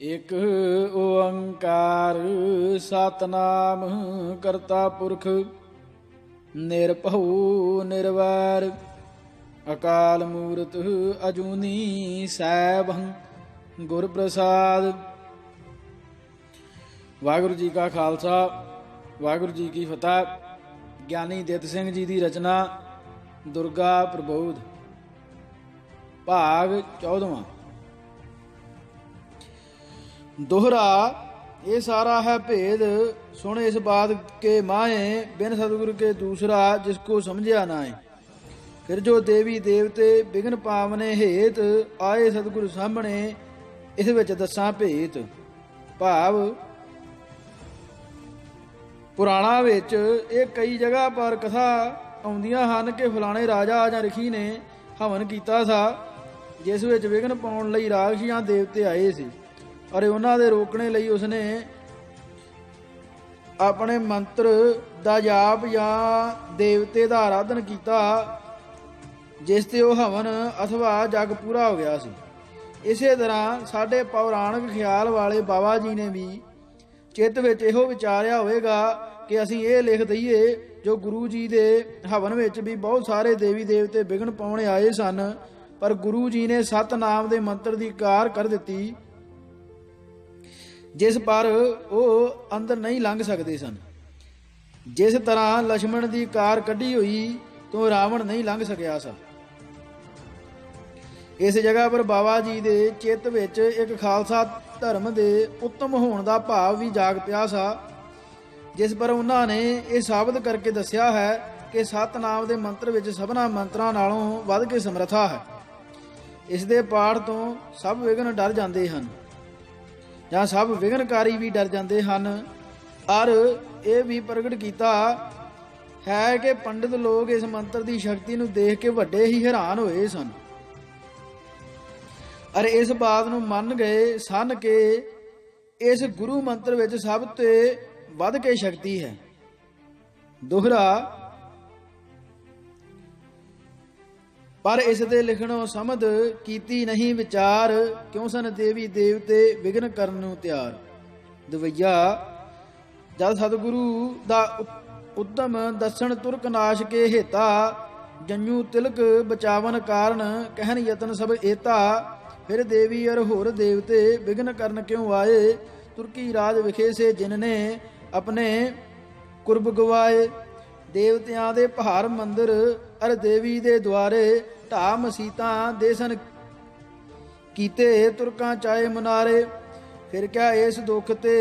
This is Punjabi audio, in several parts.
ਇਕ ਓੰਕਾਰ ਸਤਨਾਮ ਕਰਤਾ ਪੁਰਖ ਨਿਰਭਉ ਨਿਰਵੈਰ ਅਕਾਲ ਮੂਰਤ ਅਜੂਨੀ ਸੈਭੰ ਗੁਰ ਪ੍ਰਸਾਦ। ਵਾਹਿਗੁਰੂ ਜੀ ਕਾ ਖਾਲਸਾ ਵਾਹਿਗੁਰੂ ਜੀ ਕੀ ਫਤਿਹ। ਗਿਆਨੀ ਦਿੱਤ ਸਿੰਘ ਜੀ ਦੀ ਰਚਨਾ ਦੁਰਗਾ ਪ੍ਰਬੋਧ ਭਾਗ 14ਵਾਂ। दोहरा ये सारा है भेद सुन इस बात के माए बिन सतगुरु के दूसरा जिसको समझिया नाए। फिर जो देवी देवते बिघन पावने हेत आए सतगुरु सामने इस विच दसा भेत। भाव पुराणा विच ये कई जगह पर कथा आउंदियां हन कि फलाने राजा जां रखी ने हवन कीता सा जिस विच विघन पाउण लई राक्षस जां देवते आए सी और उन्होंने दे रोकने ਲਈ ਉਸਨੇ ਆਪਣੇ ਮੰਤਰ ਦਾ ਜਾਪ ਜਾਂ ਦੇਵਤੇ ਦਾ ਆਰਾਧਨ ਕੀਤਾ ਜਿਸ ਤੇ ਉਹ ਹਵਨ ਅਥਵਾ ਜਗ ਪੂਰਾ ਹੋ ਗਿਆ ਸੀ। ਇਸੇ ਤਰ੍ਹਾਂ ਸਾਡੇ ਪੌਰਾਣਿਕ ਖਿਆਲ ਵਾਲੇ ਬਾਬਾ ਜੀ ਨੇ ਵੀ ਚਿੱਤ ਵਿੱਚ ਇਹੋ ਵਿਚਾਰਿਆ ਹੋਵੇਗਾ ਕਿ ਅਸੀਂ ਇਹ ਲਿਖ ਦਈਏ ਜੋ ਗੁਰੂ ਜੀ ਦੇ ਹਵਨ ਵਿੱਚ ਵੀ ਬਹੁਤ ਸਾਰੇ ਦੇਵੀ ਦੇਵਤੇ ਵਿਘਨ ਪਾਉਣੇ ਆਏ ਸਨ, ਪਰ ਗੁਰੂ ਜੀ ਨੇ ਸਤਨਾਮ ਦੇ ਮੰਤਰ ਦੀ ਕਾਰ ਕਰ ਦਿੱਤੀ ਜਿਸ ਪਰ ਉਹ ਅੰਦਰ ਨਹੀਂ ਲੰਘ ਸਕਦੇ ਸਨ। ਜਿਸ ਤਰ੍ਹਾਂ ਲਛਮਣ ਦੀ ਕਾਰ ਕੱਢੀ ਹੋਈ ਤੋਂ ਰਾਵਣ ਨਹੀਂ ਲੰਘ ਸਕਿਆ ਸੀ। ਇਸ ਜਗ੍ਹਾ ਪਰ ਬਾਬਾ ਜੀ ਦੇ ਚਿੱਤ ਵਿੱਚ ਇੱਕ ਖਾਲਸਾ ਧਰਮ ਦੇ ਉੱਤਮ ਹੋਣ ਦਾ ਭਾਵ ਵੀ ਜਾਗ ਪਿਆ ਸੀ, ਜਿਸ ਪਰ ਉਹਨਾਂ ਨੇ ਇਹ ਸਾਬਤ ਕਰਕੇ ਦੱਸਿਆ ਹੈ ਕਿ ਸਤਨਾਮ ਦੇ ਮੰਤਰ ਵਿੱਚ ਸਭਨਾ ਮੰਤਰਾਂ ਨਾਲੋਂ ਵੱਧ ਕੇ ਸਮਰੱਥਾ ਹੈ। ਇਸ ਦੇ ਪਾਠ ਤੋਂ ਸਭ ਵਿਘਨ ਡਰ ਜਾਂਦੇ ਹਨ ਜਾਂ ਸਭ ਵਿਘਨਕਾਰੀ ਵੀ ਡਰ ਜਾਂਦੇ ਹਨ। ਔਰ ਇਹ ਵੀ ਪ੍ਰਗਟ ਕੀਤਾ ਹੈ ਕਿ ਪੰਡਿਤ ਲੋਕ ਇਸ ਮੰਤਰ ਦੀ ਸ਼ਕਤੀ ਨੂੰ ਦੇਖ ਕੇ ਵੱਡੇ ਹੀ ਹੈਰਾਨ ਹੋਏ ਸਨ ਔਰ ਇਸ ਬਾਤ ਨੂੰ ਮੰਨ ਗਏ ਸਨ ਕਿ ਇਸ ਗੁਰੂ ਮੰਤਰ ਵਿੱਚ ਸਭ ਤੋਂ ਵੱਧ ਕੇ ਸ਼ਕਤੀ ਹੈ। ਦੋਹਰਾ पर इस दे लिखणों समझ कीती नहीं विचार क्यों सन देवी देवते विघन करन नूं त्यार। दवैया जद सतगुरु दा उद्दम दसन तुरक नाश के हेता जंजू तिलक बचावन कारण कहन यतन सब एता। फिर देवी और होर देवते विघन करन क्यों आए तुर्की राज विखे से जिनने अपने कुर्ब गवाए। देवतियां दे पहाड़ मंदिर अर देवी दे द्वारे ढा मसीतां देसन कीते तुरकां चाए मुनारे। फिर क्या इस दुख ते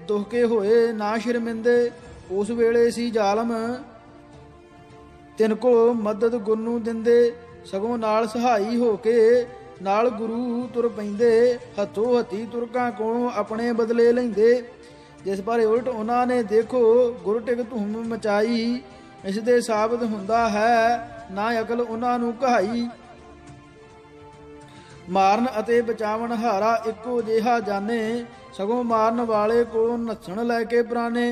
दुख के होए ना शर्मिंदे उस वेले सी जालम तिनको मदद गुरनू दिंदे सगों नाल सहाई हो के नाल गुरु तुर पैंदे हथों हथी तुरकां कोलों अपने बदले लैंदे। जिस पर उलट उन्हां ने देखो गुरटिक धूम मचाई इस दे साबत हुंदा है ना अकल उन्हां नूं कहाई। मारन अते बचावन हारा इक्को जिहा जाने सगों मारन वाले कोलों नस्सण लैके पुराने।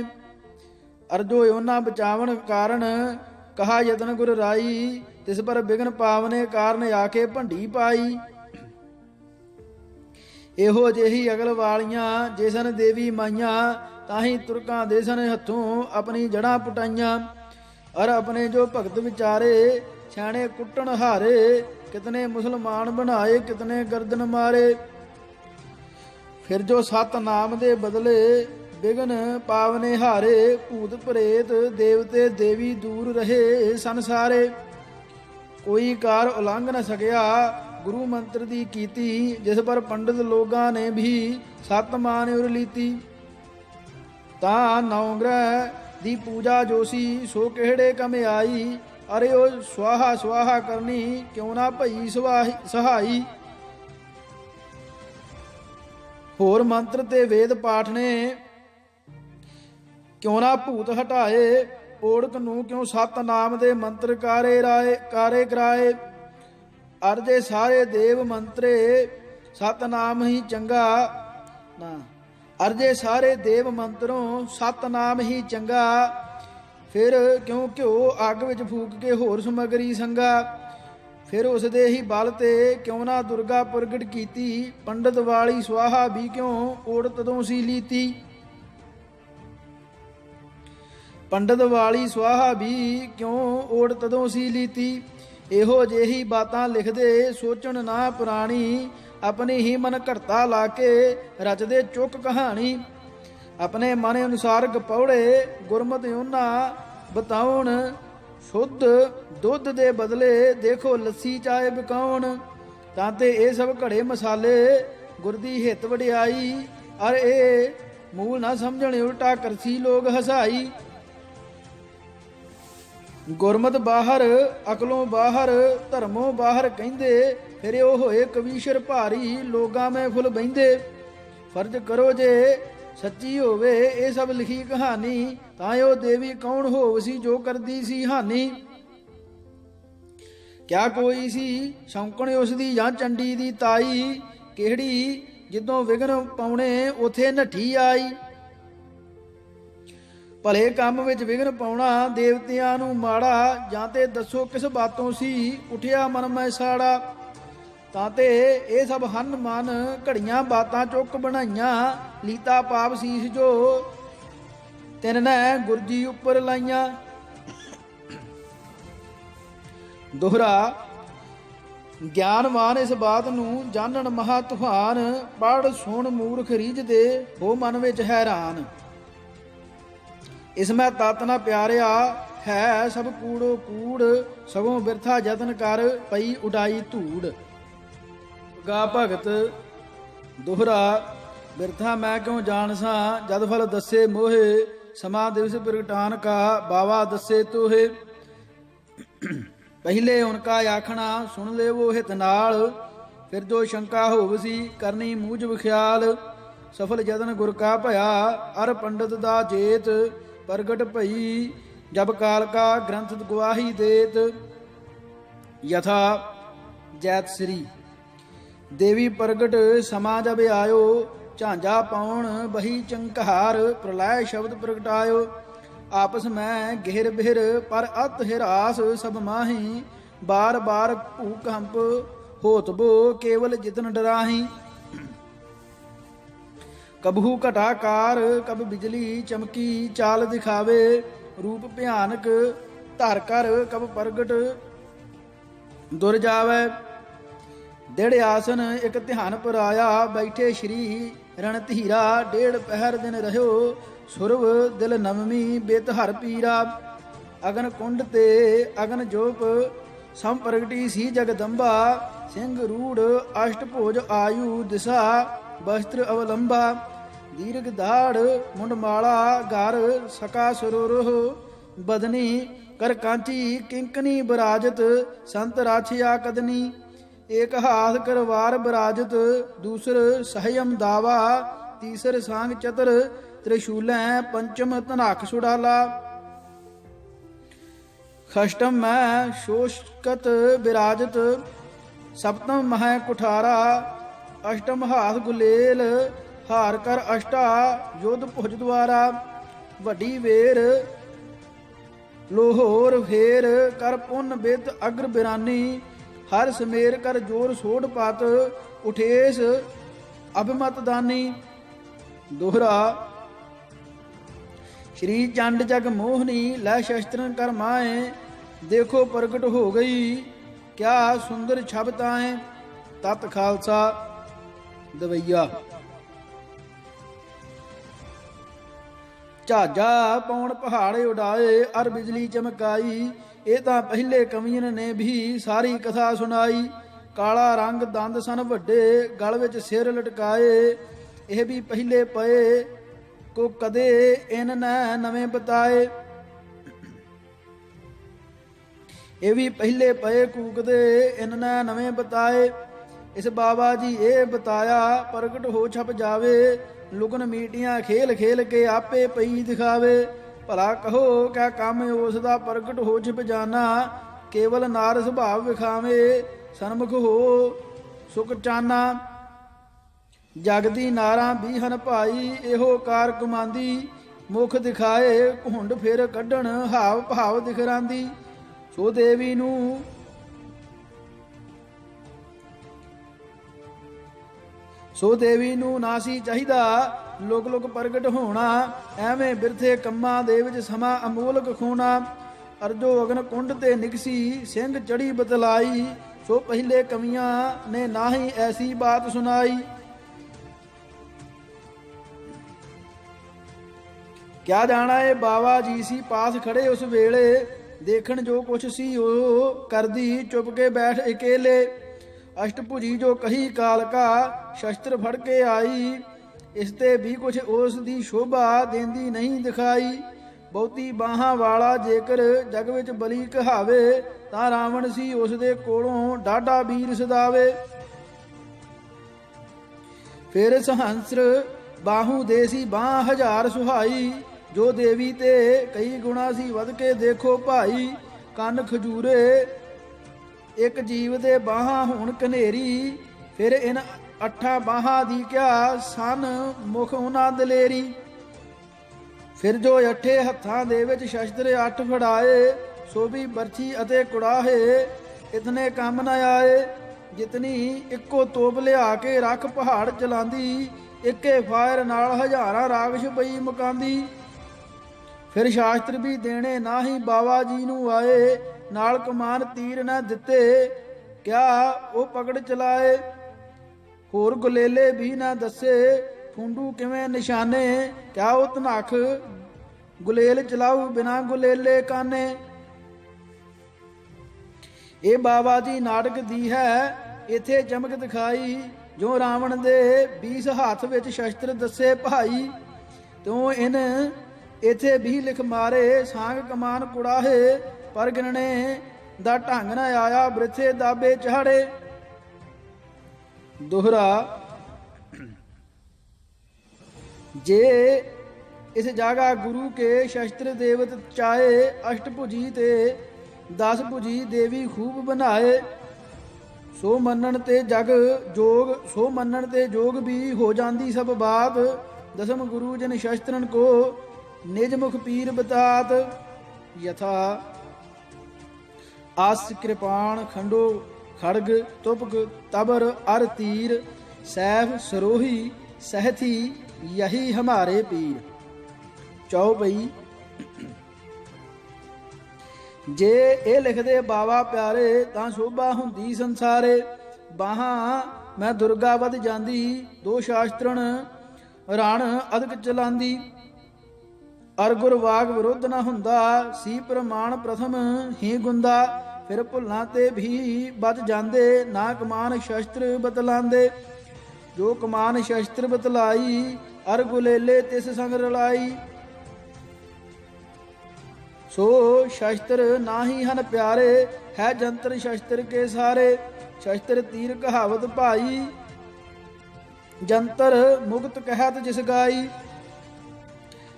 अरजो उन्हां बचावन कारण कहा यतन गुर राई तिस पर बिघन पावने कारण आके भंडी पाई। ਇਹੋ ਜਿਹੀ ਅਗਲ ਵਾਲੀਆਂ ਜੇ ਸਨ ਦੇਵੀ ਮਾਈਆਂ ਤਾਂ ਹੀ ਤੁਰਕਾਂ ਦੇ ਸਨ ਹੱਥੋਂ ਆਪਣੀ ਜੜ੍ਹਾਂ ਪੁਟਾਈਆਂ। ਔਰ ਆਪਣੇ ਜੋ ਭਗਤ ਵਿਚਾਰੇ ਛਾਣੇ ਕੁੱਟਣ ਹਾਰੇ ਕਿਤਨੇ ਮੁਸਲਮਾਨ ਬਣਾਏ ਕਿਤਨੇ ਗਰਦਨ ਮਾਰੇ। ਫਿਰ ਜੋ ਸਤ ਨਾਮ ਦੇ ਬਦਲੇ ਬਿਘਨ ਪਾਵਨੇ ਹਾਰੇ ਭੂਤ ਪ੍ਰੇਤ ਦੇਵਤੇ ਦੇਵੀ ਦੂਰ ਰਹੇ ਸੰਸਾਰੇ। ਕੋਈ ਕਾਰ ਉਲੰਘ न ਸਕਿਆ गुरु मंत्र दी कीती जिस पर पंडित लोगां ने भी सत मान उर लीती। ता नौ ग्रह दी पूजा जोसी सो केहड़े कम आई। अरे ओ स्वाहा स्वाहा करनी क्यों ना भई सहाई। होर मंत्र ते वेद पाठ ने क्यों ना भूत हटाए। ओड़क नूं क्यों सत नाम दे मंत्र कारे कराए। अरजे सारे देव मंत्रे सतनाम ही चंगा ना। अरजे सारे देव मंत्रों सतनाम ही चंगा। फिर क्यों घ्यो अग विच फूक के होर समगरी संगा। ਫਿਰ ਉਸ ਦੇ ਹੀ ਬਲ ਤੇ ਕਿਉਂ ਨਾ ਦੁਰਗਾ ਪ੍ਰਗਟ ਕੀਤੀ। ਪੰਡਤ ਵਾਲੀ ਸੁਆਹਾ ਵੀ ਕਿਉਂ ਓੜ ਤਦੋਂ ਸੀ ਲੀਤੀ। ਪੰਡਤ ਵਾਲੀ ਸੁਆਹਾ ਵੀ ਕਿਉਂ ਓੜ ਤਦੋਂ ਸੀ ਲੀਤੀ। ਇਹੋ ਜਿਹੀ ਬਾਤਾਂ ਲਿਖਦੇ ਸੋਚਣ ਨਾ ਪੁਰਾਣੀ। ਆਪਣੀ ਹੀ ਮਨ ਘੜਤਾ ਲਾ ਕੇ ਰਚਦੇ ਚੁੱਕ ਕਹਾਣੀ। ਆਪਣੇ ਮਨ ਅਨੁਸਾਰ ਗਪੌੜੇ ਗੁਰਮਤਿ ਉਹਨਾਂ ਬਤਾਉਣ। ਸ਼ੁੱਧ ਦੁੱਧ ਦੇ ਬਦਲੇ ਦੇਖੋ ਲੱਸੀ ਚਾਹੇ ਵਿਕਾਉਣ। ਤਾਂ ਤੇ ਇਹ ਸਭ ਘੜੇ ਮਸਾਲੇ ਗੁਰ ਦੀ ਹਿੱਤ ਵਡਿਆਈ। ਅਰ ਇਹ ਮੂਲ ਨਾ ਸਮਝਣ ਉਲਟਾ ਕਰਸੀ ਲੋਕ ਹਸਾਈ। ਗੁਰਮਤ ਬਾਹਰ ਅਕਲੋਂ ਬਾਹਰ ਧਰਮੋਂ ਬਾਹਰ ਕਹਿੰਦੇ। ਫਿਰ ਉਹ ਹੋਏ ਕਵੀਸ਼ਰ ਭਾਰੀ ਲੋਕਾਂ ਮੈਂ ਫੁੱਲ ਬਹਿੰਦੇ। ਫਰਜ਼ ਕਰੋ ਜੇ ਸੱਚੀ ਹੋਵੇ ਇਹ ਸਭ ਲਿਖੀ ਕਹਾਣੀ। ਤਾਂ ਉਹ ਦੇਵੀ ਕੌਣ ਹੋਵ ਸੀ ਜੋ ਕਰਦੀ ਸੀ ਹਾਨੀ। ਕਿਆ ਕੋਈ ਸੀ ਸ਼ੌਂਕਣ ਉਸ ਦੀ ਜਾਂ ਚੰਡੀ ਦੀ ਤਾਈ। ਕਿਹੜੀ ਜਿੱਦੋਂ ਵਿਘਨ ਪਾਉਣੇ ਉਥੇ ਨੱਠੀ ਆਈ। ਭਲੇ ਕੰਮ ਵਿੱਚ ਵਿਘਨ ਪਾਉਣਾ ਦੇਵਤਿਆਂ ਨੂੰ ਮਾੜਾ। ਜਾਂ ਤੇ ਦੱਸੋ ਕਿਸ ਬਾਤੋਂ ਸੀ ਉਠਿਆ ਮਨ ਮੈਂ ਸਾੜਾ। ਤਾਂ ਤੇ ਇਹ ਸਭ ਹਨ ਮਨ ਘੜੀਆਂ ਬਾਤਾਂ ਚੁੱਕ ਬਣਾਈਆਂ। ਲੀਤਾ ਪਾਪ ਸੀਸ ਜੋ ਤਿੰਨ ਨੇ ਗੁਰਜੀ ਉੱਪਰ ਲਾਈਆਂ। ਦੋਹਰਾ ਗਿਆਨਵਾਨ ਇਸ ਬਾਤ ਨੂੰ ਜਾਣਨ ਮਹਾ ਤੂਫਾਨ। ਪੜ੍ਹ ਸੁਣ ਮੂਰਖ ਰੀਝਦੇ ਹੋ ਮਨ ਵਿੱਚ ਹੈਰਾਨ। ਇਸ ਮੈਂ ਤਤ ਨਾ ਪਿਆਰਿਆ ਹੈ ਸਭ ਕੂੜੋ ਕੂੜ। ਸਗੋਂ ਬਿਰਥਾ ਯਤਨ ਕਰ ਪਈ ਉਡਾਈ ਧੂੜ। ਗਾ ਭਗਤ ਦੋਹਰਾ ਬਿਰਥਾ ਮੈਂ ਕਿਉਂ ਜਾਣਸਾਂ ਜਦ ਫਲ ਦੱਸੇ ਮੋਹੇ। ਸਮਾਂ ਦਿਵਸ ਪ੍ਰਗਟਾਨ ਕਾ ਬਾਵਾ ਦੱਸੇ ਤੋਹੇ। ਪਹਿਲੇ ਉਨਕਾ ਆਖਣਾ ਸੁਣ ਲੇਵੋ ਹਿਤ ਨਾਲ। ਫਿਰ ਜੋ ਸ਼ੰਕਾ ਹੋਵਸੀ ਕਰਨੀ ਮੂਝਬ ਖਿਆਲ। ਸਫਲ ਯਤਨ ਗੁਰ ਕਾ ਭਇਆ ਅਰ ਪੰਡਤ ਦਾ ਜੇਤ। ਪ੍ਰਗਟ ਭਈ ਜਬ ਕਾਲ ਕਾ ਗ੍ਰੰਥ ਗਵਾਹੀ ਦੇਤ। ਯਥਾ ਜੈਤ ਸ੍ਰੀ ਦੇਵੀ ਪ੍ਰਗਟ ਸਮਾਂ ਜਬ ਆਇਓ। ਝਾਂਜਾ ਪਾਉਣ ਬਹੀ ਚੰਕਾਰ ਪ੍ਰਲੈ ਸ਼ਬਦ ਪ੍ਰਗਟਾਇਓ। ਆਪਸ ਮੈਂ ਗਿਰ ਬਿਹਰ ਪਰ ਅਤ ਹਿਰਾਸ ਸਭ ਮਾਹੀ। ਬਾਰ ਬਾਰ ਭੂਕੰਪ ਹੋਤ ਬੋ ਕੇਵਲ ਜਿਤਨ ਡਰਾਹੀ। ਕਬਹੂ ਘਟਾਕਾਰ ਕਬ ਬਿਜਲੀ ਚਮਕੀ ਚਾਲ ਦਿਖਾਵੇ। ਰੂਪ ਭਿਆਨਕ ਧਰ ਕਰ ਕਬ ਪ੍ਰਗਟ ਦੁਰ ਜਾਵੇ। ਡੇਢ ਆਸਨ ਇੱਕ ਧਿਆਨ ਪਰ ਆਇਆ। ਬੈਠੇ ਸ਼੍ਰੀ ਰਣ ਧੀਰਾ ਡੇਢ ਪਹਿਰ ਦਿਨ ਰਹਿਓ। ਸੁਰਵ ਦਿਲ ਨਵਮੀ ਬੇਤ ਹਰ ਪੀਰਾ। ਅਗਨ ਕੁੰਡ ਤੇ ਅਗਨ ਜੋਪ ਸਮ ਪ੍ਰਗਟੀ ਸੀ ਜਗਦੰਬਾ। ਸਿੰਘ ਰੂੜ ਅਸ਼ਟ ਭੋਜ ਆਯੂ ਦਿਸ਼ਾ ਵਸਤਰ ਅਵਲੰਬਾ। ਦੀਰਘ ਦਾੜ ਮੁੰਡ ਮਾਲਾ ਘਰ ਸਕਾ ਸਰੋਰੋ। ਬਦਨੀ ਕਰ ਕਾਂਚੀ ਕਿੰਕਨੀ ਬਰਾਜਤ ਸੰਤ ਰਾਛਿਆ ਕਦਨੀ। ਏਕ ਹਾਥ ਕਰਵਾਰ ਬਰਾਜਤ ਦੂਸਰ ਸਹਯਮ ਦਾਵਾ। ਤੀਸਰ ਸਾਂਗ ਚਤਰ ਤ੍ਰਿਸ਼ੂਲੈ ਪੰਚਮ ਧਨਾਖ ਸੁਡਾਲਾ। ਖਸ਼ਟਮ ਮੈਂ ਸ਼ੋਸ਼ਕਤ ਬਿਰਾਜਤ ਸਪਤਮ ਮਹੈ ਕੁਠਾਰਾ। ਅਸ਼ਟਮ ਹਾਥ ਗੁਲੇਲ ਹਾਰ ਕਰ ਅਸ਼ਟਾ ਯੁੱਧ ਭੁਜ ਦੁਆਰਾ। ਵੱਡੀ ਵੇਰ ਲੋਹੋਰ ਫੇਰ ਕਰ ਪੁੰਨ ਬਿਤ ਅਗਰ ਬਿਰਾਨੀ। ਹਰ ਸਮੇਰ ਕਰ ਜੋਰ ਸੋੜ ਪਤ ਉਠੇਸ ਅਭਿਮਤ ਦਾਨੀ। ਦੋਹਰਾ ਸ਼੍ਰੀ ਚੰਡ ਜਗ ਮੋਹਨੀ ਲੈ ਸ਼ਸਤਰਨ ਕਰ ਮਾਏ। ਦੇਖੋ ਪ੍ਰਗਟ ਹੋ ਗਈ ਕਿਆ ਸੁੰਦਰ ਛਬਤਾਏ। ਤਤ ਖਾਲਸਾ ਦਵਈਆ। ਝਾਜਾ ਪੌਣ ਪਹਾੜੇ ਉਡਾਏ ਅਰ ਬਿਜਲੀ ਚਮਕਾਈ। ਇਹ ਤਾਂ ਪਹਿਲੇ ਕਵੀਆਂ ਨੇ ਵੀ ਸਾਰੀ ਕਥਾ ਸੁਣਾਈ। ਕਾਲਾ ਰੰਗ ਦੰਦ ਸਨ ਵੱਡੇ ਗਲ ਵਿੱਚ ਸਿਰ ਲਟਕਾਏ। ਇਹ ਵੀ ਪਹਿਲੇ ਪਏ ਕੋ ਕਦੇ ਇਨ ਨੈ ਨਵੇਂ ਬਤਾਏ। ਇਹ ਵੀ ਪਹਿਲੇ ਪਏ ਕੂਕਦੇ ਇਨ ਨੈ ਨਵੇਂ ਬਤਾਏ। ਇਸ ਬਾਬਾ ਜੀ ਇਹ ਬਤਾਇਆ ਪ੍ਰਗਟ ਹੋ ਛਪ ਜਾਵੇ। ਲੁਕਨ ਮੀਟੀਆਂ ਖੇਲ ਖੇਲ ਕੇ ਆਪੇ ਪਈ ਦਿਖਾਵੇ। ਭਲਾ ਕਹੋ ਕਿਆ ਕੰਮ ਉਸ ਦਾ ਪ੍ਰਗਟ ਹੋ ਛਿਪ ਜਾਣਾ। ਕੇਵਲ ਨਾਰ ਸੁਭਾਵ ਵਿਖਾਵੇ ਸਨਮੁਖ ਹੋ ਸੁਖ ਚਾਨਾ। ਜਗਦੀ ਨਾਰਾਂ ਵੀ ਹਨ ਭਾਈ ਇਹੋ ਕਾਰ ਕਮਾਂਦੀ। ਮੁਖ ਦਿਖਾਏ ਘੁੰਡ ਫਿਰ ਕੱਢਣ ਹਾਵ ਭਾਵ ਦਿਖਰਾਂਦੀ। ਸੋ ਦੇਵੀ ਨੂੰ ਸੋ ਦੇਵੀ ਨੂੰ ਨਾ ਸੀ ਚਾਹੀਦਾ ਲੋਕ ਲੋਕ ਪ੍ਰਗਟ ਹੋਣਾ। ਐਵੇਂ ਬਿਰਥੇ ਕੰਮਾਂ ਦੇ ਵਿੱਚ ਸਮਾਂ ਅਮੋਲਕ ਖੋਣਾ। ਅਰਜੋ ਅਗਨ ਕੁੰਡ ਤੇ ਨਿਕਸੀ ਸਿੰਘ ਚੜੀ ਬਤਲਾਈ। ਸੋ ਪਹਿਲੇ ਕਵੀਆਂ ਨੇ ਨਾਹੀ ਐਸੀ ਬਾਤ ਸੁਣਾਈ। ਕਿਆ ਜਾਣਾ ਇਹ ਬਾਵਾ ਜੀ ਸੀ ਪਾਸ ਖੜੇ ਉਸ ਵੇਲੇ। ਦੇਖਣ ਜੋ ਕੁਛ ਸੀ ਉਹ ਕਰਦੀ ਚੁੱਪ ਕੇ ਬੈਠ ਇਕੇਲੇ। ਅਸ਼ਟਭੁਜੀ ਜੋ ਕਹੀ ਕਾਲਕਾ ਸ਼ਸਤਰ ਫੜ ਕੇ ਆਈ। ਇਸ ਤੇ ਵੀ ਕੁਛ ਉਸ ਦੀ ਸ਼ੋਭਾ ਦੇਂਦੀ ਨਹੀਂ ਦਿਖਾਈ। ਬਹੁਤੀ ਬਾਹਾਂ ਵਾਲਾ ਜੇਕਰ ਜਗ ਵਿੱਚ ਬਲੀ ਕਹਾਵੇ ਤਾਂ ਰਾਵਣ ਸੀ ਉਸ ਦੇ ਕੋਲੋਂ ਡਾਢਾ ਵੀਰ ਸਦਾਵੇ। ਫਿਰ ਸਹੰਸਰ ਬਾਹੂ ਦੇ ਸੀ ਬਾਹ ਹਜ਼ਾਰ ਸੁਹਾਈ। ਜੋ ਦੇਵੀ ਤੇ ਕਈ ਗੁਣਾ ਸੀ ਵੱਧ ਕੇ ਦੇਖੋ ਭਾਈ। ਕੰਨ ਖਜੂਰੇ ਇੱਕ ਜੀਵ ਦੇ ਬਾਹਾਂ ਹੁਣ ਕਨੇਰੀ। ਫਿਰ ਇਨ 8 ਬਾਹਾਂ ਦੀ ਕਿਆ ਸਨ ਮੁਖ ਉਹਨਾਂ ਦਲੇਰੀ। ਫਿਰ ਜੋ 8 ਹੱਥਾਂ ਦੇ ਵਿੱਚ ਸ਼ਸਤਰ 8 ਫੜਾਏ। ਸੋ ਵੀ ਬਰਛੀ ਅਤੇ ਕੁੜਾਹੇ ਇਤਨੇ ਕੰਮ ਨ ਆਏ। ਜਿਤਨੀ ਇੱਕੋ ਤੋਪ ਲਿਆ ਕੇ ਰੱਖ ਪਹਾੜ ਚਲਾਂਦੀ। ਇੱਕੇ ਫਾਇਰ ਨਾਲ ਹਜ਼ਾਰਾਂ ਰਾਖਸ਼ ਪਈ ਮੁਕਾਂਦੀ। ਫਿਰ ਸ਼ਾਸਤਰ ਵੀ ਦੇਣੇ ਨਾਹੀ ਬਾਵਾ ਜੀ ਨੂੰ ਆਏ। ਨਾਲ ਕਮਾਨ ਤੀਰ ਨਾ ਦਿੱਤੇ ਕਿਆ ਉਹ ਪਕੜ ਚਲਾਏ। ਹੋਰ ਗੁਲੇਲੇ ਵੀ ਨਾ ਦੱਸੇ ਫੁੰਡੂ ਕਿਵੇਂ ਨਿਸ਼ਾਨੇ। ਕਿਆ ਉਹ ਧਨਖ ਗੁਲੇਲ ਚਲਾਊ ਬਿਨਾ ਗੁਲੇਲੇ ਕਾਨੇ। ਇਹ ਬਾਬਾ ਜੀ ਨਾਟਕ ਦੀ ਹੈ ਇਥੇ ਚਮਕ ਦਿਖਾਈ। ਜੋ ਰਾਵਣ ਦੇ 20 ਹੱਥ ਵਿੱਚ ਸ਼ਸਤਰ ਦੱਸੇ ਭਾਈ। ਤੂੰ ਇਨ ਇਥੇ ਵੀ ਲਿਖ ਮਾਰੇ ਸਾਂਗ ਕਮਾਨ ਕੁੜਾਹੇ। ਪਰ ਗਿਣਨੇ ਦਾ ਢੰਗ ਨਾ ਆਇਆ ਬ੍ਰਿਥੇ ਦਾਬੇ ਚੜ੍ਹੇ। ਦੋਹਰਾ ਜੇ ਇਸ ਜਗ੍ਹਾ ਗੁਰੂ ਕੇ ਸ਼ਸਤਰ ਦੇਵਤ ਚਾਹੇ। ਅਸ਼ਟਭੁਜੀ ਤੇ 10 ਭੁਜੀ ਦੇਵੀ ਖੂਬ ਬਣਾਏ। ਸੋ ਮੰਨਣ ਤੇ ਜੋਗ ਵੀ ਹੋ ਜਾਂਦੀ ਸਭ ਬਾਤ। ਦਸਮ ਗੁਰੂ ਜਨ ਸ਼ਸਤਰਨ ਕੋ ਨਿਜ ਮੁਖ ਪੀਰ ਬਤਾਤ। ਯਥਾ ਆਸ ਕਿਰਪਾਨ ਖੰਡੋ ਖੜਗ ਤੁਪਕ ਤਬਰ ਅਰ ਤੀਰ। ਸੈਫ ਸਰੋਹੀ ਸਹਿਥੀ ਯਹੀ ਹਮਾਰੇ ਪੀਰ। ਚੌਪਈ ਜੇ ਇਹ ਲਿਖਦੇ ਬਾਵਾ ਪਿਆਰੇ ਤਾਂ ਸ਼ੋਭਾ ਹੁੰਦੀ ਸੰਸਾਰੇ। ਬਾਹਾਂ ਮੈਂ ਦੁਰਗਾ ਵੱਧ ਜਾਂਦੀ 2 ਸ਼ਾਸਤਰਣ ਰਣ ਅਦਕ ਚਲਾਂਦੀ। ਅਰ ਗੁਰਵਾਗ ਵਿਰੁੱਧ ਨਾ ਹੁੰਦਾ ਸੀ ਪ੍ਰਮਾਣ ਪ੍ਰਥਮ ਹੀ ਗੁੰਦਾ। ਫਿਰ ਭੁੱਲਾਂ ਤੇ ਵੀ ਬਚ ਜਾਂਦੇ ਨਾ ਕਮਾਨ ਸ਼ਸਤਰ ਬਤਲਾਂਦੇ। ਜੋ ਕਮਾਨ ਸ਼ਸਤਰ ਬਤਲਾਈ ਅਰ ਗੁਲੇਲੇ ਤਿਸ ਸੰਗ ਰਲਾਈ। ਸੋ ਸ਼ਸਤਰ ਨਾਹੀ ਹਨ ਪਿਆਰੇ ਹੈ ਜੰਤਰ ਸ਼ਸਤਰ ਕੇ ਸਾਰੇ। ਸ਼ਸਤਰ ਤੀਰ ਕਹਾਵਤ ਭਾਈ ਜੰਤਰ ਮੁਕਤ ਕਹਿਤ ਜਿਸ ਗਾਈ।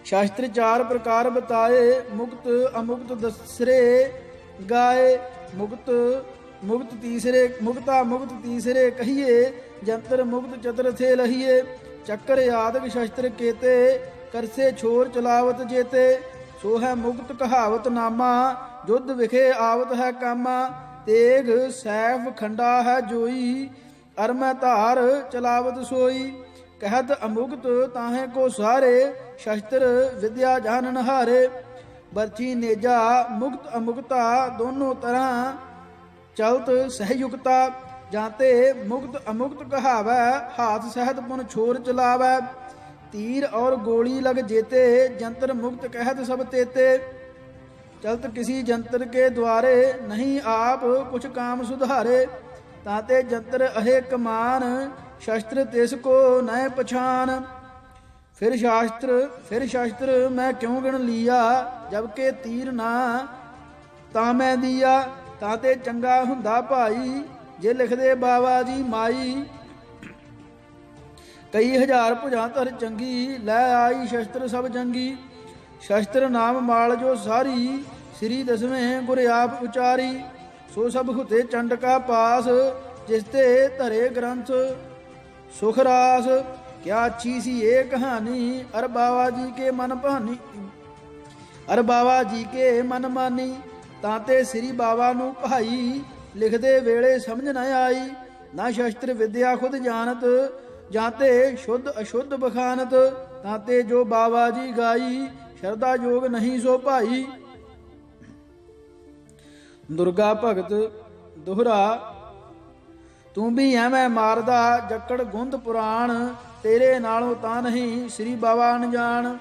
ਸ਼ਾਸਤਰ 4 ਪ੍ਰਕਾਰ ਬਤਾਏ ਮੁਕਤ ਅਮੁਕਤ ਦਸਰੇ ਗਾਏ। ਮੁਕਤਾ ਮੁਕਤ ਤੀਸਰੇ ਕਹੀਏ ਜੰਤਰ ਮੁਕਤ ਚਤੁਰਥੇ ਲਹੀਏ। ਚੱਕਰ ਆਦਿਕ ਸ਼ਸਤਰ ਕੇਤੇ ਕਰਸੇ ਛੋਰ ਚਲਾਵਤ ਜੇਤੇ। ਸੋ ਹੈ ਮੁਕਤ ਕਹਾਵਤ ਨਾਮਾ ਜੁਧ ਵਿਖੇ ਆਵਤ ਹੈ ਕਾਮਾ। ਤੇਗ ਸੈਫ ਖੰਡਾ ਹੈ ਜੋਈ ਅਰ ਮੈਂ ਧਾਰ ਚਲਾਵਤ ਸੋਈ। ਕਹਿਤ ਅਮੁਕਤ ਤਾਹੇ ਕੋ ਸਾਰੇ ਸ਼ਸਤਰ ਵਿਦਿਆ ਜਾਣਨ ਹਾਰੇ। ਬਰਛੀ ਨੇਜਾ ਮੁਕਤ ਅਮੁਕਤਾ ਦੋਨੋਂ ਤਰ੍ਹਾਂ ਚਲਤ ਸਹਿਯੁਕਤਾ। ਜਾਂਤੇ ਮੁਕਤ ਅਮੁਕਤ ਕਹਾਵੈ ਹਾਥ ਸਹਿਤ ਪੁਨ ਛੋਰ ਚਲਾਵੈ। तीर और गोली लग जेते जंतर मुक्त कहत सब तेते। चलत किसी जंतर के द्वारे नहीं आप कुछ काम सुधारे। ताते जंतर अहे कमान शस्त्र तिस को नए पछान। फिर शास्त्र मैं क्यों गिन लिया जबकि तीर ना ता मैं दिया। ताते चंगा हुंदा भाई जे लिखदे बाबा जी माई। कई हजार भुजा धर चंगी लै आई शस्त्र सब जंगी। शस्त्र नाम माल जो सारी श्री दसवें गुर आप उचारी। सो सब हुते चंड का पास जिसते धरे ग्रंथ सुखरास। क्या अच्छी सी ये कहानी अर बाबा जी के मन भानी अर बाबा जी के मन मानी। ताते श्री बाबा नू भाई लिखदे वेले समझ न आई। ना शस्त्र विद्या खुद जानत ਜਾਂਤੇ ਸ਼ੁੱਧ ਅਸ਼ੁੱਧ ਬਖਾਨਤ, ਤਾਂਤੇ ਜੋ ਬਾਬਾ ਜੀ ਗਾਈ, ਸ਼ਰਧਾ ਜੋਗ ਨਹੀਂ ਸੋ ਭਾਈ। ਦੁਰਗਾ ਭਗਤ ਦੋਹਰਾ। ਤੂੰ ਵੀ ਐਵੇਂ ਮਾਰਦਾ ਜੱਕੜ ਗੁੰਦ ਪੁਰਾਣ, ਤੇਰੇ ਨਾਲੋਂ ਤਾਂ ਨਹੀਂ ਸ੍ਰੀ ਬਾਬਾ ਅਣਜਾਣ।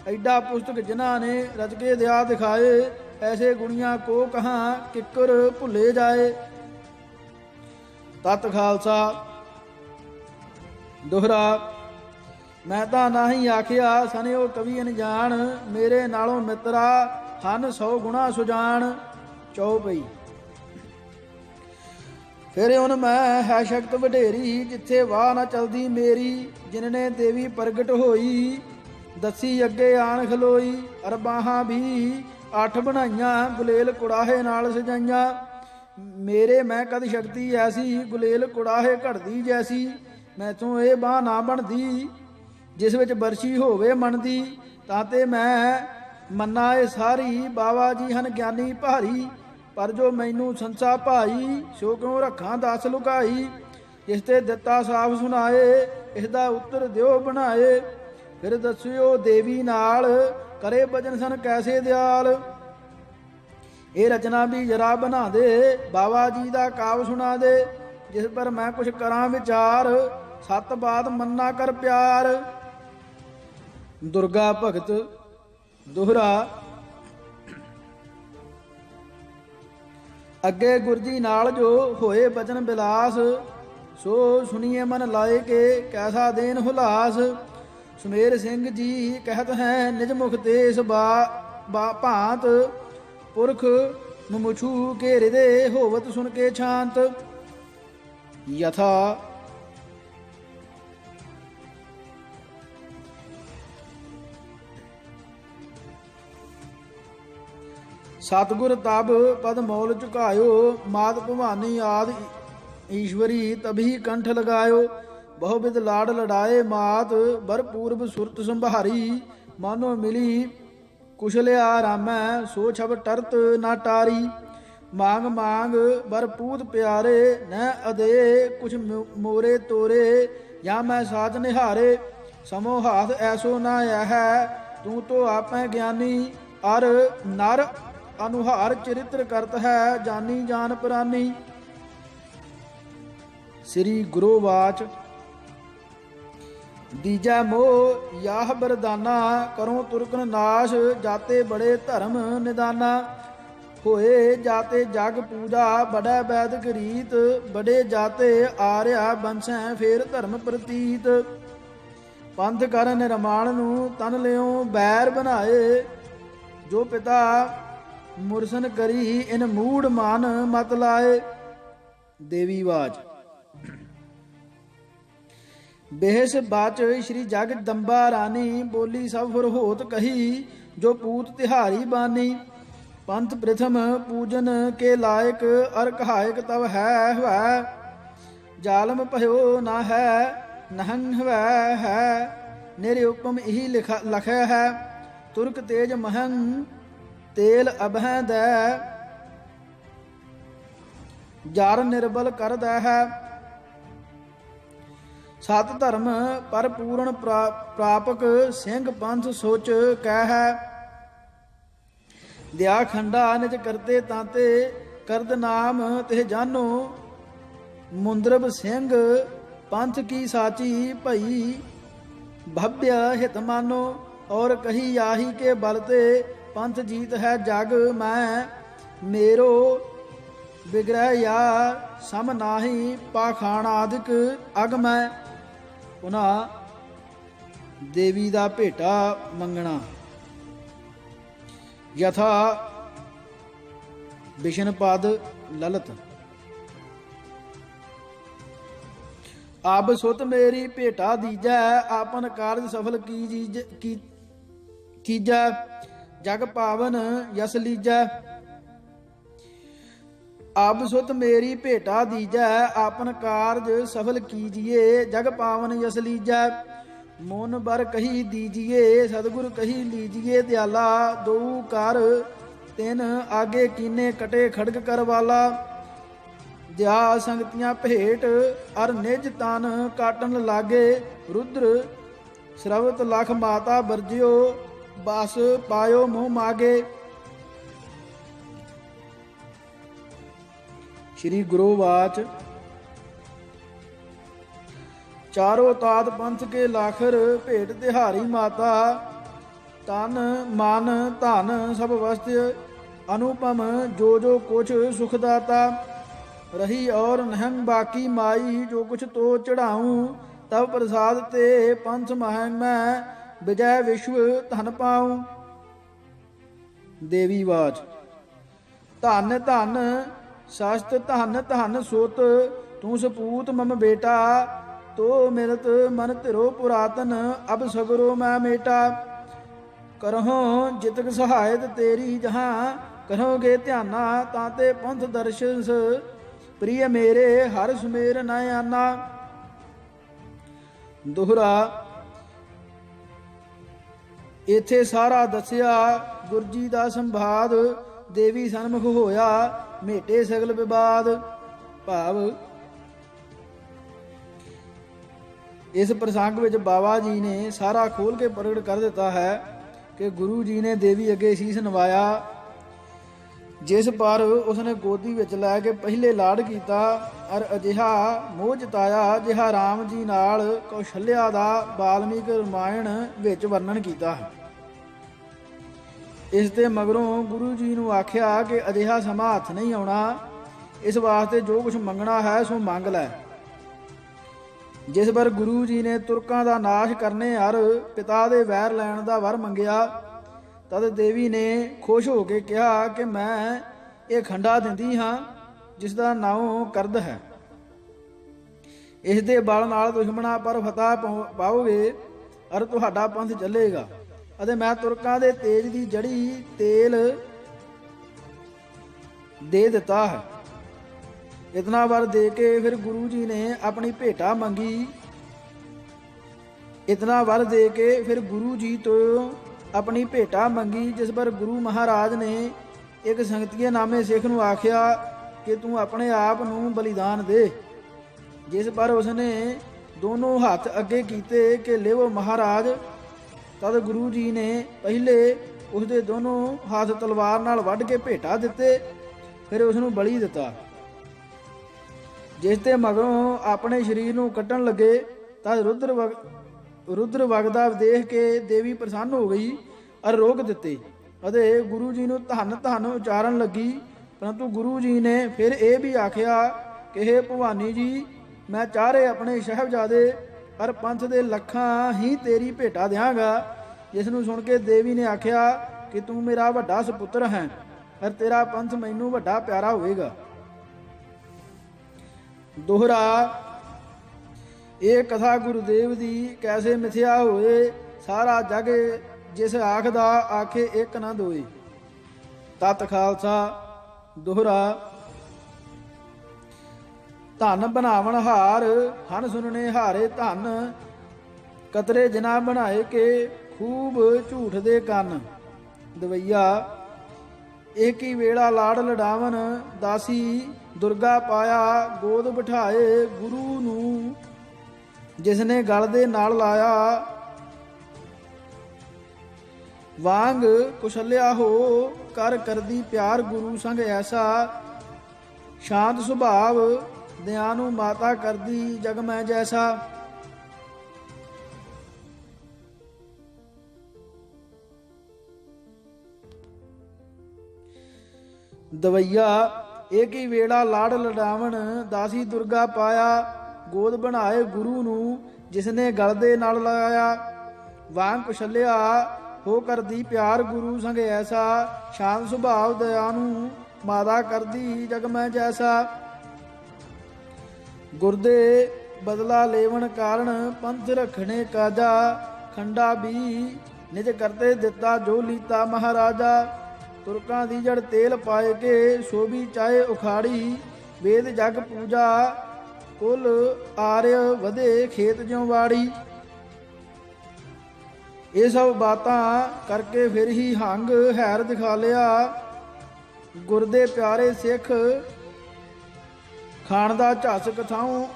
ਐਡਾ ਪੁਸਤਕ ਜਿਨ੍ਹਾਂ ਨੇ ਰਚ ਕੇ ਦਿਆ ਦਿਖਾਏ, ਐਸੇ ਗੁਣੀਆਂ ਕੋ ਕਹਾਂ ਕਿੱਕਰ ਭੁੱਲੇ ਜਾਏ। ਤਤ ਖਾਲਸਾ ਦੋਹਰਾ। ਮੈਂ ਤਾਂ ਨਾਹੀ ਆਖਿਆ ਸਨਿਓ ਕਵੀ ਅਣਜਾਣ, ਮੇਰੇ ਨਾਲੋਂ ਮਿੱਤਰਾ ਹਨ 100 ਗੁਣਾ ਸੁਜਾਨ। ਚੌਪਈ। ਫਿਰ ਹੁਣ ਮੈਂ ਹੈ ਸ਼ਕਤ ਵਡੇਰੀ, ਜਿੱਥੇ ਵਾਹ ਨਾ ਚਲਦੀ ਮੇਰੀ। ਜਿਨਨੇ ਦੇਵੀ ਪ੍ਰਗਟ ਹੋਈ, ਦੱਸੀ ਅੱਗੇ ਆਣ ਖਲੋਈ। ਅਰਬਾਹਾਂ ਵੀ 8 ਬਣਾਈਆਂ, ਗੁਲੇਲ ਕੁੜਾਹੇ ਨਾਲ ਸਜਾਈਆਂ। ਮੇਰੇ ਮੈਂ ਕਦ ਸ਼ਕਤੀ ਐਸੀ, ਗੁਲੇਲ ਕੁੜਾਹੇ ਘੜਦੀ ਜੈਸੀ। ਮੈਥੋਂ ਇਹ ਬਾਂਹ ਨਾ ਬਣਦੀ, ਜਿਸ ਵਿੱਚ ਬਰਸ਼ੀ ਹੋਵੇ ਮਨ ਦੀ। ਤਾਂ ਤੇ ਮੈਂ ਮੰਨਾ ਇਹ ਸਾਰੀ, ਬਾਬਾ ਜੀ ਹਨ ਗਿਆਨੀ ਭਾਰੀ। ਪਰ ਜੋ ਮੈਨੂੰ ਸੰਸਾ ਭਾਈ, ਸੋ ਕਿਉਂ ਰੱਖਾਂ ਦੱਸ ਲੁਕਾਈ। ਜਿਸ ਤੇ ਦਿੱਤਾ ਸਾਫ ਸੁਣਾਏ, ਇਸ ਦਾ ਉੱਤਰ ਦਿਓ ਬਣਾਏ। ਫਿਰ ਦੱਸਿਓ ਦੇਵੀ ਨਾਲ, ਕਰੇ ਭਜਨ ਸਨ ਕੈਸੇ ਦਿਆਲ। ਇਹ ਰਚਨਾ ਵੀ ਜਰਾ ਬਣਾ ਦੇ, ਬਾਬਾ ਜੀ ਦਾ ਕਾਵ ਸੁਣਾ ਦੇ। ਜਿਸ ਪਰ ਮੈਂ ਕੁਛ ਕਰਾਂ ਵਿਚਾਰ, 7 ਬਾਤ ਮੰਨਾ ਕਰ ਪਿਆਰ। ਦੁਰਗਾ ਭਗਤ ਦੋਹਰਾ। ਅੱਗੇ ਗੁਰਜੀ ਨਾਲ ਜੋ ਹੋਏ ਬਚਨ ਬਿਲਾਸ, ਸੋ ਸੁਣੀਏ ਮਨ ਲਾਏ ਕੇ ਕੈਸਾ ਦੇਨ ਹੁਲਾਸ। ਸੁਮੇਰ ਸਿੰਘ ਜੀ ਕਹਿਤ ਹੈ ਨਿਜ ਮੁਖ ਤੇ ਇਸ ਭਾਂਤ, ਪੁਰਖ ਮੁਛੂ ਕੇ ਹਿਰਦੇ ਹੋਵਤ ਸੁਣ ਕੇ ਸ਼ਾਂਤ। ਯਥਾ ਸਤਿਗੁਰ ਤਬ ਪਦ ਮੌਲ ਝੁਕਾਇਓ, ਮਾਤ ਭਵਾਨੀ ਆਦ ਈਸ਼ਵਰੀ ਤਭੀ ਕੰਠ ਲਗਾਇਓ। ਬਹੁ ਬਿਦ ਲਾੜ ਲੜਾਏ ਮਾਤ, ਬਰ ਪੂਰਬ ਸੁਰਤ ਸੰਭਾਰੀ। ਮਾਨੋ ਮਿਲੀ ਕੁਸ਼ਲਿਆ ਰਾਮੈ, ਸੋ ਛਬ ਟਰਤ ਨਾ ਟਾਰੀ। ਮਾਂਗ ਮਾਂਗ ਬਰ ਪੂਤ ਪਿਆਰੇ, ਨ ਅਦੇ ਕੁਛ ਮੋਰੇ ਤੋਰੇ। ਜਾਂ ਮੈਂ ਸਾਜ ਨਿਹਾਰੇ, ਸਮੋ ਹਾਥ ਐਸੋ ਨਾ ਹੈ। ਤੂੰ ਤੋ ਆਪੈ ਗਿਆਨੀ, ਅਰ ਨਰ ਅਨੁਹਾਰ ਚਰਿਤ੍ਰ ਕਰਤ ਹੈ। ਜਾਨੀ ਜਾਨ ਪ੍ਰਾਨੀ। ਸ੍ਰੀ ਗੁਰੂ ਵਾਚ। ਦੀਜੈ ਮੋਹ ਯਾਹ ਬਰਦਾਨਾ, ਕਰੋ ਤੁਰਕਨ ਨਾਸ਼। ਜਾਤੇ ਬੜੇ ਧਰਮ ਨਿਦਾਨਾ, ਹੋਏ ਜਾਤੇ ਜਗ ਪੂਜਾ। ਬੜੈ ਵੈਦਿਕ ਰੀਤ, ਬੜੇ ਜਾਤੇ ਆਰਿਆ ਬੰਸੈ। ਫੇਰ ਧਰਮ ਪ੍ਰਤੀਤ, ਪੰਥ ਕਰ ਨਿਰਮਾਣ ਨੂੰ ਤਨ ਲਿਓ ਬੈਰ ਬਣਾਏ। ਜੋ ਪਿਤਾ ਮੁਰਸਨ ਕਰੀ, ਇਨ ਮੂੜ ਮਨ ਮਤ ਲਾਏ। ਦੇਵੀ ਵਾਜ। ਬੇਹਸ ਬਾਚ ਸ਼੍ਰੀ ਜਗਦੰਬਾ ਰਾਨੀ, ਬੋਲੀ ਸਭ ਫੁਰ ਹੋਤ ਕਹੀ। ਜੋ ਪੂਤ ਤਿਹਾਰੀ ਬਾਨੀ, ਪੰਥ ਪ੍ਰਥਮ ਪੂਜਨ ਕੇ ਲਾਇਕ। ਅਰ ਕਹਾਇਕ ਤਵ ਹੈ ਹਵੈ, ਜਾਲਮ ਭਇਓ ਨਾ ਹੈ ਨਹਨ ਹਵੈ ਹੈ। ਨਿਰ ਹੁਕਮ ਇਹੀ ਲਖਿਆ ਹੈ, ਤੁਰਕ ਤੇਜ ਮਹੰ ਤੇਲ ਅਭੈ ਦੈ। ਜਰ ਨਿਰਬਲ ਕਰਦਾ ਹੈ, ਸਤ ਧਰਮ ਪਰ ਪੂਰਨ ਪ੍ਰਾਪਕ। ਸਿੰਘ ਪੰਥ ਸੋਚ ਕਹਿ, ਦਿਆ ਖੰਡਾ ਨਿਜ ਕਰਤੇ ਤਾਂਤੇ। ਕਰਦ ਨਾਮ ਤੇ ਜਾਨੋ, ਮੁੰਦਰਬ ਸਿੰਘ ਪੰਥ ਕੀ ਸਾਚੀ ਭਈ। ਭਵਯ ਹਿਤ ਮਾਨੋ, ਔਰ ਕਹੀ ਆਹੀ ਕੇ ਬਲ ਤੇ। ਪੰਥ ਜੀਤ ਹੈ ਜਗ ਮੈਂ, ਮੇਰੋ ਵਿਗ੍ਰਹਿ ਯਾ ਸਮ ਨਾਹੀ। ਪਾਖਾਣਾਦਿਕ ਅਗ ਮੈਂ। ਪੁਨ੍ਹਾ ਦੇਵੀ ਦਾ ਭੇਟਾ ਮੰਗਣਾ। ਯਥਾ ਵਿਸ਼ਨ ਪਦ ਲਲਤ। ਅਬ ਸੁਤ ਮੇਰੀ ਭੇਟਾ ਦੀਜੈ, ਆਪਨ ਕਾਰਜ ਸਫਲ ਕੀਜੈ। ਜਗ ਪਾਵਨ ਯਸ ਲੀਜੈ। ਅਬ ਸੁਤ ਮੇਰੀ ਭੇਟਾ ਦੀਜੈ, ਆਪਨ ਕਾਰਜ ਸਫਲ ਕੀਜੀਏ। ਜਗ ਪਾਵਨ ਯਸ ਲੀਜੈ। ਮੋਨ ਬਰ ਕਹੀ ਦੀਜੀਏ, ਸਤਿਗੁਰ ਕਹੀ ਲੀਜੀਏ ਦਿਆਲਾ। ਦੋ ਕਰ ਤਿਨ ਆਗੇ ਕੀਨੇ ਕਟੇ ਖੜਗ ਕਰਵਾਲਾ। ਦਿਆ ਸੰਗਤੀਆਂ ਭੇਟ ਅਰ ਨਿਜ ਤਨ ਕਾਟਨ ਲਾਗੇ ਰੁਦਰ ਸਰਵਤ ਲਖ ਮਾਤਾ ਵਰਜਿਓ ਬਸ ਪਾਇਓ ਮੂੰਹ ਮਾਗੇ। ਸ਼੍ਰੀ ਗੁਰੂ ਵਾਚ ਚਾਰੋ ਤਾਤ ਪੰਥ ਕੇ ਲਾਖਰ ਭੇਟ ਤਿਹਾਰੀ ਮਾਤਾ ਤਨ ਮਨ ਧਨ ਸਭ ਵਸਤ अनुपम जो जो कुछ सुखदाता रही और नहंग बाकी माई जो कुछ तो चढ़ाऊं तब प्रसाद ते पंथ महंग मैं विजय विश्व धन पाऊं। देवी वाच धन धन सस्त धन धन सुत तू सपूत मम बेटा तो मिलत मन तिरो पुरातन अब सगरो मैं मेटा करहो जितक सहायत तेरी जहाँ करोगे ध्याना ताते पंथ दर्शन प्रिय मेरे हर सुमेर न आना। दोहरा इथे सारा दसिया गुरु जी का संवाद देवी सन्मुख होया मेटे सगल विवाद। भाव इस प्रसंग विच बाबा जी ने सारा खोल के प्रगट कर दिता है कि गुरु जी ने देवी अगे शीश नवाया जिस पर उसने गोदी विच लै के पहले लाड़ किया और अजिहा मोह जताया जिहा राम जी नाल कौशल्या दा वाल्मीकि रामायण विच वर्णन किया है। इस ते मगरों गुरु जी नूं आख्या कि अजिहा समा हथ नहीं आउणा, इस वास्ते जो कुछ मंगना है सो मंग लै। जिस पर गुरु जी ने तुरकां दा नाश करने और पिता दे वैर लैण दा वर मंगिया तद देवी ने खुश हो के कहा कि मैं ये खंडा दिंदी हाँ जिस दा नाम करद है। इस दे बल नाल दुश्मनां पर फतह पाओगे और तुहाडा पंथ चलेगा। ਅਤੇ मैं तुरकां दे तेज दी जड़ी तेल दे दिता है। इतना वर दे के फिर गुरु जी ने अपनी भेटा मंगी। इतना वर दे के फिर गुरु जी तो अपनी भेटा मंगी जिस पर गुरु महाराज ने एक संगतीय नामे सिख नूं आख्या कि तू अपने आप नूं बलिदान दे। जिस पर उसने दोनों हाथ अगे कीते कि लेवो महाराज। तद गुरु जी ने पहले उसके दोनों हाथ तलवार नाल वढ़ के भेटा दिते फिर उसनूं बली दिता। जिस ते मगरों अपने शरीर नूं कट्टण लगे तद रुद्र वगदा देख के देवी प्रसन्न हो गई और रोक दिते ਅਤੇ गुरु जी नूं धन धन उचारण लगी। परंतु गुरु जी ने फिर यह भी आख्या कि हे भवानी जी मैं चारे अपने साहिबजादे और पंथ दे लखां ही तेरी भेटा देंगा। जिस नूं सुन के देवी ने आख्या कि तू मेरा वड्डा सपुत्र है और तेरा पंथ मैनू वड्डा प्यारा होएगा। दोहरा ये कथा गुरुदेव दी कैसे मिथ्या होए सारा जग जिस आखदा आखे एक न दोए। तत खालसा। दोहरा धन बनावन हार हन सुनने हारे धन कतरे जिना बनाए के खूब झूठ दे कन। दवैया एक ही वेला लाड़ लडावन दासी दुर्गा पाया गोद बिठाए गुरु नूं जिसने गल दे नाल लाया वांग कुशल्या हो कर करदी प्यार गुरु संग ऐसा शांत सुभाव दयानु माता करदी जग मैं जैसा। दवैया एक ही वेड़ा लाड़ लडावन दासी दुर्गा पाया गोद बनाए गुरु नूं जिसने गल दे नाल लाया वांग कुशल्या हो करदी प्यार गुरु संग ऐसा शांत सुभाव दयानु माता करदी जग मैं जैसा। गुरदे बदला लेवन कारण पंथ रखने काजा खंडा भी निज करते दिता जो लीता महाराजा। तुरकां दी जड़ तेल पाए के सो भी चाहे उखाड़ी वेद जग पूजा कुल आर्य वधे खेत ज्यों वाड़ी। ये सब बातां करके फिर ही हंग हैर दिखा लिया। गुरदे प्यारे सिख ਖਾਣ ਦਾ ਝਸ ਕਥਾਉ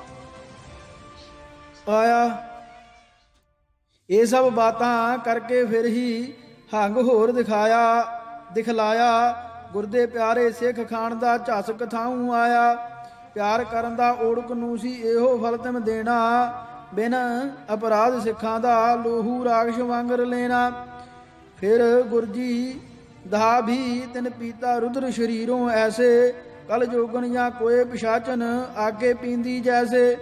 ਆਇਆ। ਇਹ ਸਭ ਬਾਤਾਂ ਕਰਕੇ ਫਿਰ ਹੀ ਹੰਗ ਹੋਰ ਦਿਖਲਾਇਆ। ਗੁਰਦੇ ਪਿਆਰੇ ਸਿੱਖ ਖਾਣ ਦਾ ਝਸ ਕਥਾਉ ਆਇਆ। ਪਿਆਰ ਕਰਨ ਦਾ ਓੜਕ ਨੂੰ ਸੀ ਇਹੋ ਫਲ ਤਿਮ ਦੇਣਾ। ਬਿਨ ਅਪਰਾਧ ਸਿੱਖਾਂ ਦਾ ਲੋਹੂ ਰਾਖਸ਼ ਵਾਂਗਰ ਲੈਣਾ। ਫਿਰ ਗੁਰਜੀ ਦਾ ਵੀ ਤਿਨ ਪੀਤਾ ਰੁਦਰ ਸ਼ਰੀਰੋਂ ਐਸੇ। ਕਲ ਜੋਗਨ ਜਾਂ ਕੋਏ ਪਿਸ਼ਾਚਨ ਆਗੇ ਪੀਂਦੀ ਜੈਸੇ।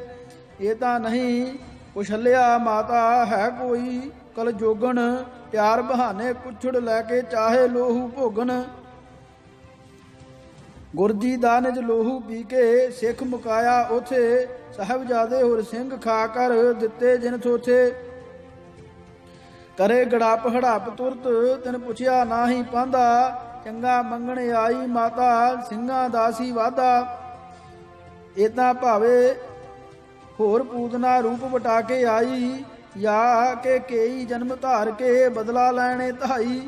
ਇਹ ਤਾਂ ਨਹੀਂ ਕੁਛਲਿਆ ਮਾਤਾ ਹੈ ਕੋਈ ਕਲ ਜੋਗਣ। ਪਿਆਰ ਬਹਾਨੇ ਕੁਛੜ ਲੈ ਕੇ ਚਾਹੇ ਲੋਹੂ ਭੋਗਨ। ਗੁਰਜੀ ਦਾ ਨਿਜ ਲੋਹੂ ਪੀ ਕੇ ਸਿੱਖ ਮੁਕਾਇਆ ਉਥੇ। ਸਾਹਿਬਜ਼ਾਦੇ ਹੋਰ ਸਿੰਘ ਖਾ ਕਰ ਦਿੱਤੇ ਜਿਨ ਥੋਥੇ। ਕਰੇ ਗੜਾਪ ਹੜਾਪ ਤੁਰਤ ਤਿਨ ਪੁੱਛਿਆ ਨਾਹੀ ਪਾਂਦਾ। ਚੰਗਾ ਮੰਗਣ ਆਈ ਮਾਤਾ ਸਿੰਘਾਂ ਦਾ ਸੀ ਵਾਦਾ। ਏਦਾਂ ਭਾਵੇ ਹੋਰ ਪੂਤਨਾ ਰੂਪ ਵਟਾ ਕੇ ਆਈ। ਜਾਂ ਕਿ ਕਈ ਜਨਮ ਧਾਰ ਕੇ ਬਦਲਾ ਲੈਣੇ ਧਾਈ।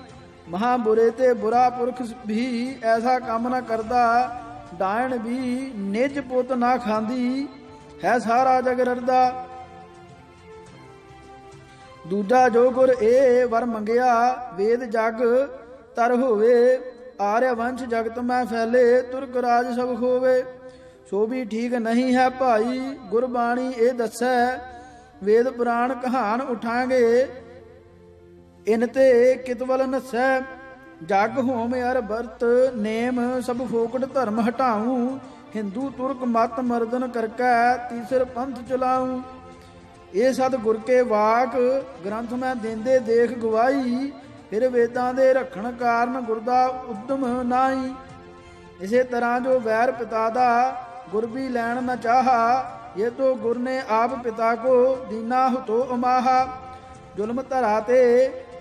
ਮਹਾ ਬੁਰੇ ਤੇ ਬੁਰਾ ਪੁਰਖ ਵੀ ਐਸਾ ਕੰਮ ਨਾ ਕਰਦਾ। ਡਾਇਣ ਵੀ ਨਿਜ ਪੁੱਤ ਨਾ ਖਾਂਦੀ ਹੈ ਸਾਰਾ ਜਗ ਰੜਦਾ। ਦੂਜਾ ਜੋ ਗੁਰ ਇਹ ਵਰ ਮੰਗਿਆ ਵੇਦ ਜਗ ਤਰ ਹੋਵੇ। ਆਰਿਆ ਵੰਸ਼ ਜਗਤ ਮੈਂ ਫੈਲੇ ਤੁਰਕ ਰਾਜ ਸਭ ਖੋਵੇ। ਸੋ ਵੀ ਠੀਕ ਨਹੀਂ ਹੈ ਭਾਈ ਗੁਰਬਾਣੀ ਇਹ ਦੱਸੈ। ਵੇਦ ਪੁਰਾਣ ਕਹਾਣ ਉਠਾਂਗੇ ਇਨ ਤੇ ਕਿਤਵਲ ਨਸੈ। ਜਗ ਹੋਮ ਅਰ ਵਰਤ ਨੇਮ ਸਭ ਫੋਕਟ ਧਰਮ ਹਟਾਊ। ਹਿੰਦੂ ਤੁਰਕ ਮਤ ਮਰਦਨ ਕਰਕੈ ਤੀਸਰ ਪੰਥ ਚਲਾਊ। ਇਹ ਸਤ ਗੁਰ ਕੇ ਵਾਕ ਗ੍ਰੰਥ ਮੈਂ ਦੇਂਦੇ ਦੇਖ ਗਵਾਈ। ਫਿਰ ਵੇਦਾਂ ਦੇ ਰੱਖਣ ਕਾਰਨ ਗੁਰ ਦਾ ਉਦਮ ਨਾਹੀ। ਇਸੇ ਤਰ੍ਹਾਂ ਜੋ ਵੈਰ ਪਿਤਾ ਦਾ ਗੁਰ ਵੀ ਲੈਣ ਨ ਚਾਹਾ। ਇਹ ਤੋ ਗੁਰ ਨੇ ਆਪ ਪਿਤਾ ਕੋ ਦੀਨਾ ਹੁਤੋ ਅਮਾਹਾ। ਜ਼ੁਲਮ ਧਰਾ ਤੇ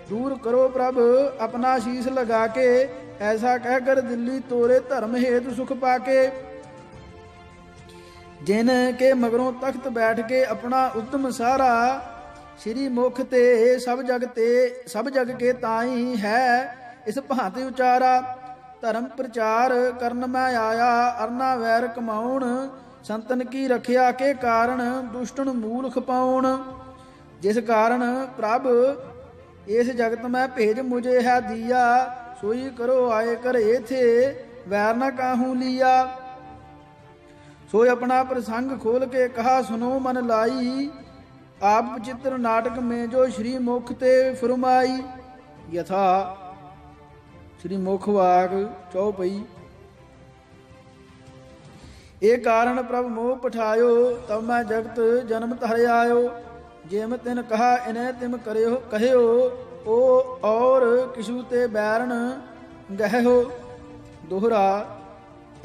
ਦੂਰ ਕਰੋ ਪ੍ਰਭ ਆਪਣਾ ਸ਼ੀਸ ਲਗਾ ਕੇ। ਐਸਾ ਕਹਿ ਕਰ ਦਿੱਲੀ ਤੋਰੇ ਧਰਮ ਹੇਤ ਸੁਖ ਪਾਕੇ। ਜਿਨ ਕੇ ਮਗਰੋਂ ਤਖਤ ਬੈਠ ਕੇ ਆਪਣਾ ਉਦਮ ਸਾਰਾ। ਸ਼੍ਰੀ ਮੁਖ ਤੇ ਸਭ ਜਗ ਕੇ ਤਾਈ ਹੈ ਇਸ ਭਾਂति ਉਚਾਰਾ। ਧਰਮ ਪ੍ਰਚਾਰ ਕਰਨ ਮੈਂ ਆਇਆ ਅਰਨਾ ਵੈਰ ਕਮਾਉਣ। ਸੰਤਨ ਕੀ ਰਖਿਆ ਕੇ ਕਾਰਨ ਦੁਸ਼ਟਨ ਮੂਲ ਖਪਾਉਣ। ਜਿਸ ਕਾਰਨ ਪ੍ਰਭ ਇਸ ਜਗਤ ਮੈਂ ਭੇਜ ਮੁਝੇ ਹੈ ਦੀਆ। ਸੋਈ ਕਰੋ ਆਏ ਕਰ ਏਥੇ ਵੈਰ ਨਾ ਕਾਹੂ ਲੀਆ। ਸੋਈ ਆਪਣਾ ਪ੍ਰਸੰਗ ਖੋਲ ਕੇ ਕਹਾ ਸੁਨੋ ਮਨ ਲਾਈ। ਆਪ ਚਿੱਤਰ ਨਾਟਕ में जो श्री मुख ते फरमाई। यथा श्री मुख वाक चौपई। ਇਹ ਕਾਰਨ ਪ੍ਰਭ ਮੋਹ ਪਠਾਇਓ ਤਬ ਮੈਂ ਜਗਤ ਜਨਮ ਧਰਿ ਆਇਓ। ਜਿਮ ਤਿਨ ਕਹਾ ਇਨੈ ਤਿਮ ਕਰਿਓ ਕਹਿਓ। ਉਹ ਔਰ ਕਿਛੂ ਤੇ ਬੈਰਨ ਗਹਿਓ। ਦੋਹਰਾ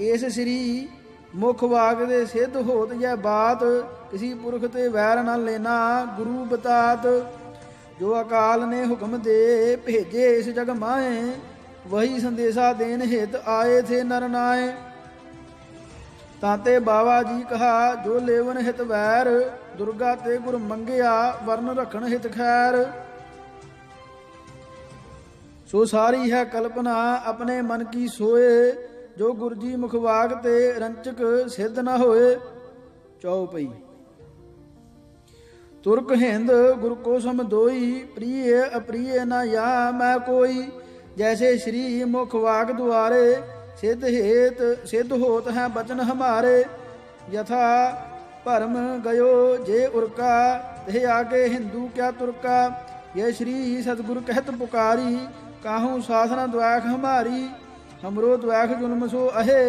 ਇਸ ਸ੍ਰੀ ਮੁਖ ਵਾਕ ਦੇ ਸਿੱਧ ਹੋਤ ਜੈ ਬਾਤ। किसी पुरख ते वैर न लेना गुरु बतात। जो अकाल ने हुक्म दे भेजे इस जग माए। वही संदेशा देन हित आए थे नर नाए। ताते बाबा जी कहा जो लेवन हित वैर। दुर्गा ते गुर मंगिया वर्ण रखन हित खैर। सो सारी है कल्पना अपने मन की सोए। जो गुरजी मुखवाग ते रंचक सिद्ध न होए। चौपई। तुर्क हिंद गुरु को सम दोई। प्रिय अप्रिय न या मैं कोई। जैसे श्री मुख वाक द्वारे सिद्ध होत हैं बचन हमारे। यथा भरम गयो जे उर्का ते आगे हिंदू क्या तुर्का। ये श्री सतगुरु कहत पुकारी काहू साधना द्वैख हमारी। हमरो द्वैख जुल्म सो अहे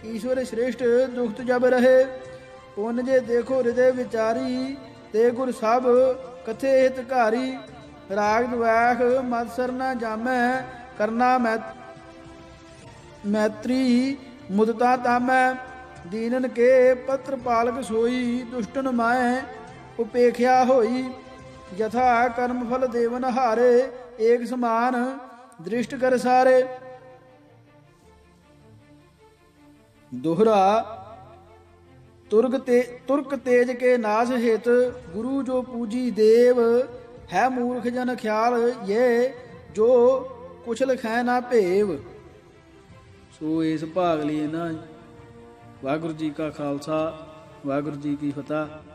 ईश्वर श्रेष्ठ दुखत जब रहे। पुन जे देखो हृदय विचारी ते गुर सब कथे हितकारी। राग द्वैख मत्सर न जामै करना मैत्री मुदता तामै। दीनन के पत्र पालक सोई दुष्टन माए उपेख्या होई। यथा कर्म फल देवन हारे एक समान दृष्ट कर सारे। दोहरा तुर्क तेज के नाश हित गुरु जो पूजी देव। है मूर्ख जन ख्याल ये जो कुशल खै ना भेव। सो इस भाग ਲਈ ਨਾ ਵਾਹਿਗੁਰੂ ਜੀ ਕਾ ਖਾਲਸਾ ਵਾਹਿਗੁਰੂ ਜੀ ਕੀ ਫਤਿਹ।